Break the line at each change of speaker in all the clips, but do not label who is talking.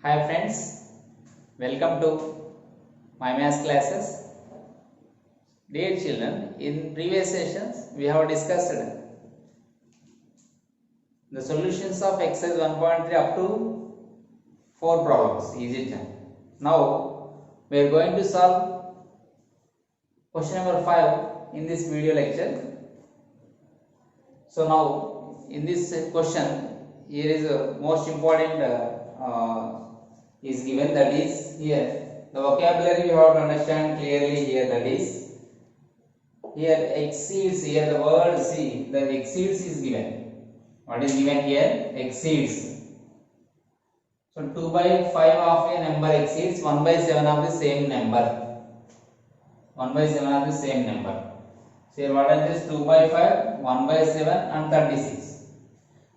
Hi friends, welcome to my maths classes. Dear children, in previous sessions we have discussed the solutions of exercise 1.3 up to 4 problems, is it? Now we are going to solve question number 5 in this video lecture. So now in this question here is a most important is given, that is here the vocabulary you have to understand clearly here, that is here exceeds, here the word see the exceeds is given. What is given here? Exceeds. So 2 by 5 of a number exceeds 1 by 7 of the same number. 1 by 7 of the same number. So here what is this? 2 by 5, 1 by 7 and 36.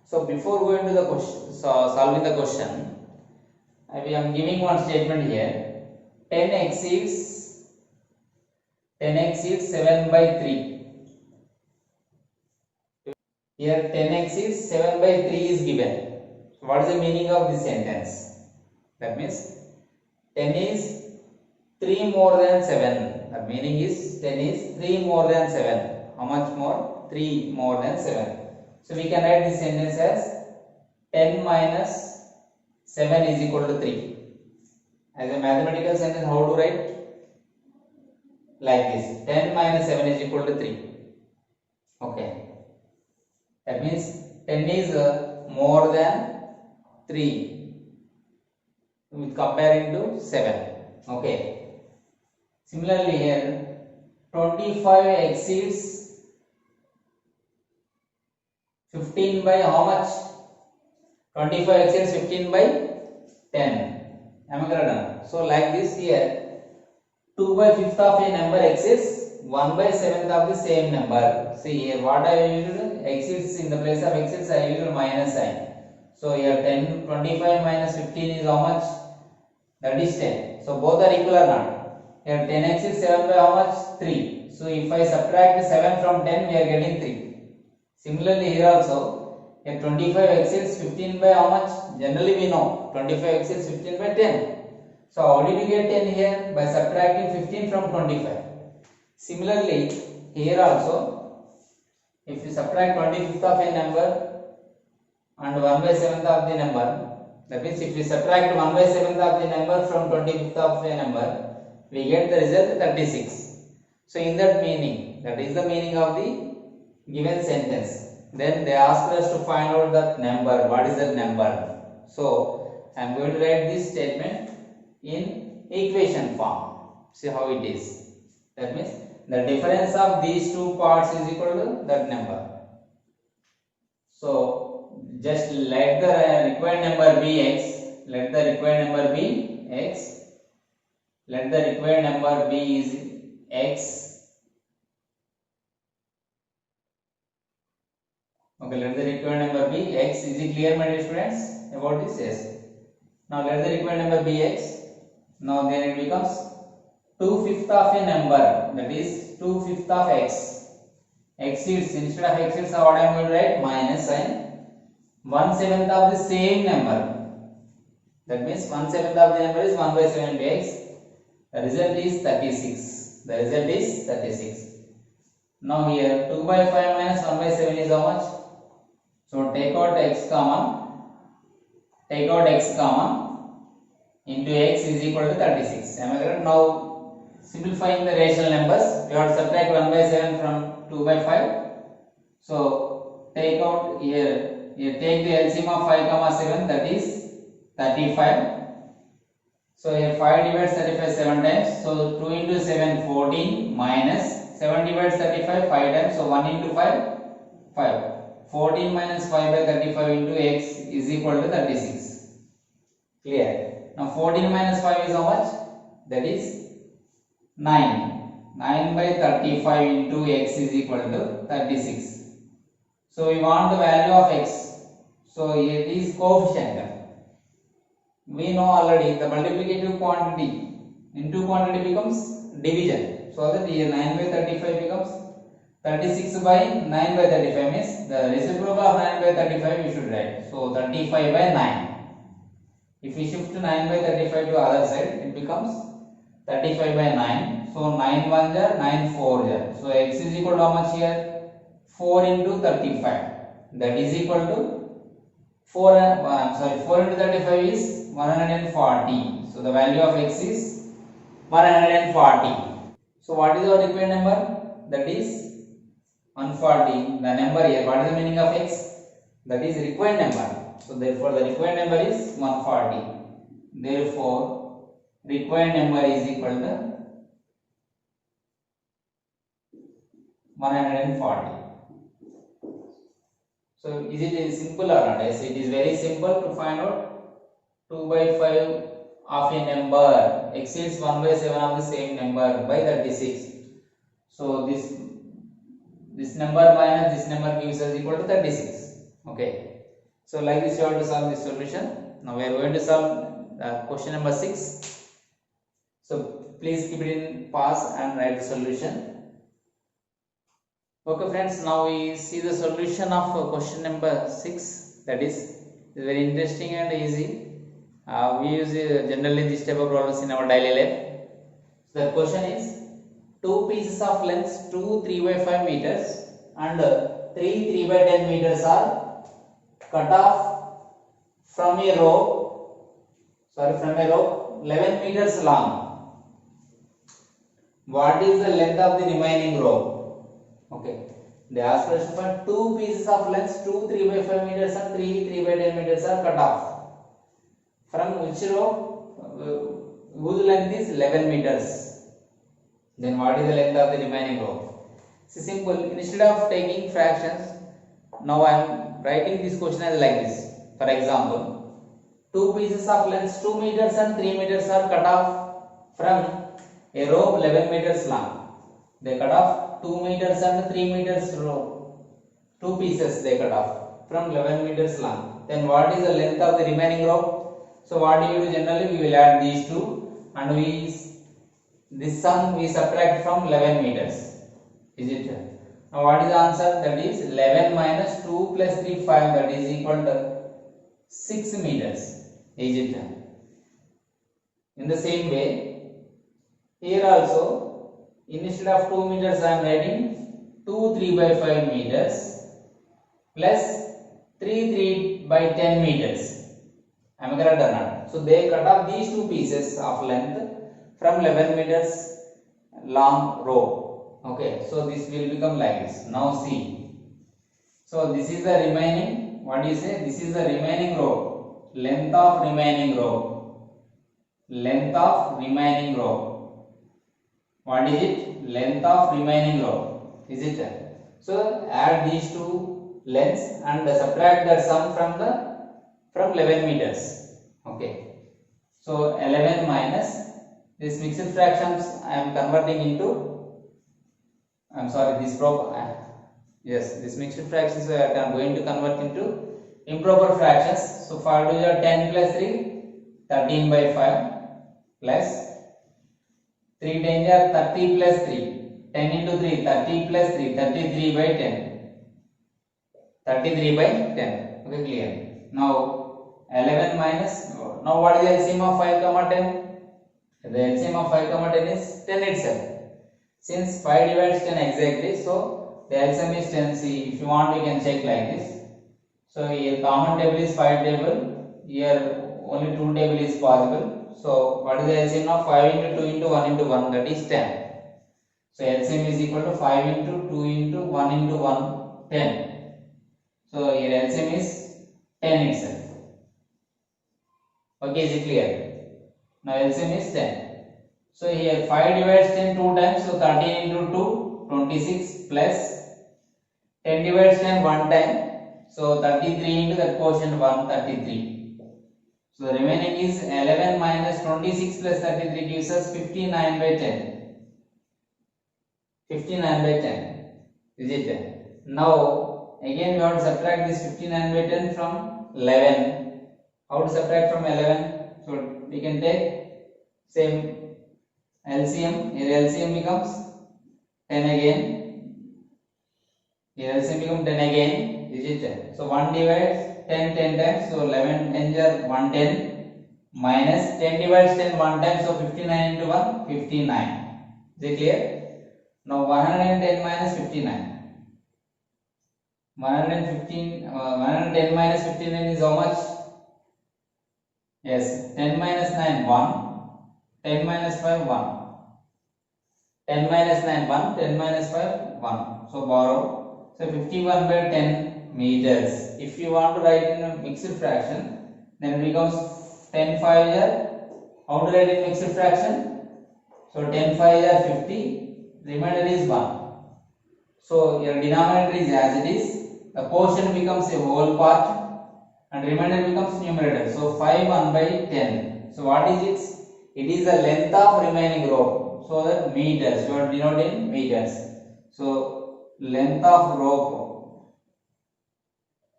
So before going to the question, solving the question, I am giving one statement here. 10 exceeds 7 by 3. Here 10 exceeds 7 by 3 is given. So what is the meaning of this sentence? That means 10 is 3 more than 7. The meaning is 10 is 3 more than 7. How much more? 3 more than 7. So we can write this sentence as 10 minus 7 is equal to 3. As a mathematical sentence, how to write? Like this. 10 minus 7 is equal to 3. Okay. That means 10 is more than 3 with comparing to 7. Okay. Similarly here 25 exceeds 15 by how much? 25 exceeds 15 by 10. Am I correct? So like this here 2 by 5th of a number exceeds 1 by 7th of the same number. See here what I used? Exceeds, in the place of exceeds I used minus sign. So here 10, 25 minus 15 is how much? That is 10. So both are equal or not? Here 10 exceeds 7 by how much? 3. So if I subtract 7 from 10, we are getting 3. Similarly here also, here 25 exceeds 15 by how much? Generally we know 25 exceeds 15 by 10. So how did you get 10 here? By subtracting 15 from 25. Similarly here also, if you subtract 25th of a number and 1 by 7th of the number, that means if we subtract 1 by 7th of the number from 25th of a number, we get the result 36. So in that meaning, that is the meaning of the given sentence. Then they asked us to find out that number. What is that number? So I am going to write this statement in equation form. See how it is. That means the difference of these two parts is equal to that number. So just let the required number be x. Let the required number be x. Let the required number be is x. Okay, let the required number be x. Is it clear, my dear students, about this? Yes. Now let the required number be x. Now then it becomes 2/5 of a number, that is 2/5 of x. Exceeds, instead of exceeds what I am going to write? Minus sign. 1/7 of the same number. That means 1/7 of the number is 1 by 7 by x. The result is 36. The result is 36. Now here 2 by 5 minus 1 by 7 is how much? So take out x common. Take out x common. Into x is equal to 36. Am I correct? Now simplifying the rational numbers, we have to subtract 1 by 7 from 2 by 5. So take out here take the LCM of 5 comma 7, that is 35. So here 5 divides 35 7 times. So 2 into 7 14 minus 7 divides 35 5 times. So 1 into 5 5. 14 minus 5 by 35 into x is equal to 36. Clear? Now 14 minus 5 is how much? That is 9. 9 by 35 into x is equal to 36. So we want the value of x. So here is coefficient. We know already the multiplicative quantity into quantity becomes division. So that here 9 by 35 becomes 36 by 9 by 35 means the reciprocal of 9 by 35 we should write. So 35 by 9. If we shift 9 by 35 to other side, it becomes 35 by 9. So 9 1 jar, 9 4 jar. So x is equal to how much here? 4 into 35. That is equal to 4 into 35 is 140. So the value of x is 140. So what is our required number? That is 140. The number here, what is the meaning of x? That is required number. So therefore the required number is 140. Therefore required number is equal to 140. So is it simple or not? Yes, it is very simple to find out 2 by 5 of a number exceeds 1 by 7 of the same number by 36. So this number minus this number gives us equal to 36. Okay. So like this you have to solve this solution. Now we are going to solve question number 6. So please keep it in pause and write the solution. Okay friends, now we see the solution of question number 6. That is very interesting and easy. We use generally this type of problems in our daily life. So the question is, two pieces of length 2 3 by 5 meters and 3 3 by 10 meters are cut off from a rope 11 meters long. What is the length of the remaining rope? Okay, they ask question for two pieces of length 2 3 by 5 meters and 3 3 by 10 meters are cut off from which rope whose length is 11 meters. Then what is the length of the remaining rope? See, simple. Instead of taking fractions, now I am writing this question as like this. For example, two pieces of length 2 meters and 3 meters are cut off from a rope 11 meters long. They cut off 2 meters and 3 meters rope. Two pieces they cut off from 11 meters long. Then what is the length of the remaining rope? So what do you do generally? We will add these two and this sum we subtract from 11 meters. Is it? Now what is the answer? That is 11 minus 2 plus 3 5, that is equal to 6 meters. Is it? In the same way, here also instead of 2 meters I am writing 2 3 by 5 meters plus 3 3 by 10 meters. Am I correct or not? So they cut off these two pieces of length from 11 meters long rope. Okay, so this will become like this. Now see. So this is the remaining, what do you say? This is the remaining rope. Length of remaining rope. Length of remaining rope. What is it? Length of remaining rope. Is it? So add these two lengths and subtract the sum from 11 meters. Okay. So 11 minus this mixed fractions I am converting into, I am sorry, this proper, yes, this mixed fractions I am going to convert into improper fractions. So 5 to the 10 plus 3, 13 by 5 plus 3 10 are 30 plus 3, 10 into 3, 30 plus 3, 33 by 10, 33 by 10. Okay, clear. Now 11 minus, now what is the LCM of 5 comma 10? The LCM of 5 comma 10 is 10 itself. Since 5 divides 10 exactly, so the LCM is 10. See, if you want, you can check like this. So here common table is 5 table. Here only 2 table is possible. So what is the LCM of 5 into 2 into 1 into 1? That is 10. So LCM is equal to 5 into 2 into 1 into 1, 10. So here LCM is 10 itself. Okay, is it clear? Now LCM is 10. So here 5 divides 10 2 times. So 13 into 2, 26 plus 10 divides 10 1 time. So 33 into that quotient 1, 33. So the remaining is 11 minus 26 plus 33 gives us 59 by 10. 59 by 10. Is it? Now again we have to subtract this 59 by 10 from 11. How to subtract from 11? So we can take same LCM. Here LCM becomes 10 again. Here LCM becomes 10 again. Is it? So 1 divides 10 10 times. So 11 10 are 110. minus 10 divides 10 one time, so 59 into 1 59. Is it clear? Now 110 minus 59. 110 minus 59 is how much? Yes, 10 minus 9 1, 10 minus 5 1. 10 minus 9 1, 10 minus 5 1. So borrow. So 51 by 10 meters. If you want to write in a mixed fraction, then it becomes 10 5 are. How to write in mixed fraction? So 10 5 are 50. Remainder is 1. So your denominator is as it is. The quotient becomes a whole part and remainder becomes numerator. So 5 1 by 10. So what is it? It is the length of remaining rope. So that meters, you are denoting meters. So length of rope.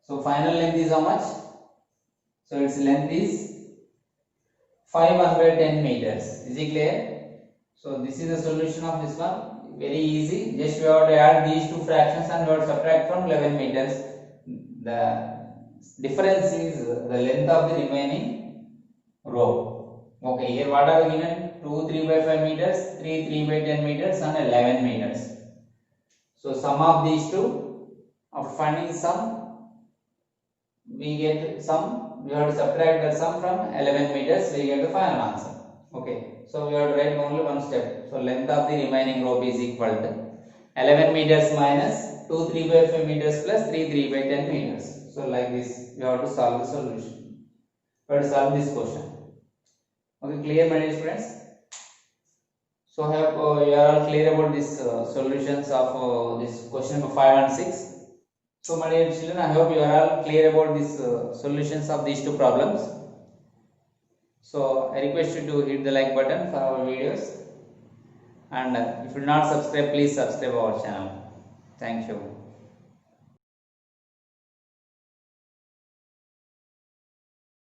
So final length is how much? So its length is 5 1 by 10 meters. Is it clear? So this is the solution of this one. Very easy. Just you have to add these two fractions and you have to subtract from 11 meters. The difference is the length of the remaining rope. Okay, here what are given? 2 3 by 5 meters, 3 3 by 10 meters and 11 meters. So sum of these two, after finding sum, we get sum, we have to subtract the sum from 11 meters, we get the final answer. Okay, so we have to write only one step. So length of the remaining rope is equal to 11 meters minus 2 3 by 5 meters plus 3 3 by 10 meters. So like this, you have to solve the solution. You have to solve this question. Okay, clear my dear students? So I hope you are all clear about these solutions of this question number 5 and 6. So my dear children, I hope you are all clear about these solutions of these two problems. So I request you to hit the like button for our videos, and if you do not subscribe, please subscribe our channel. Thank you.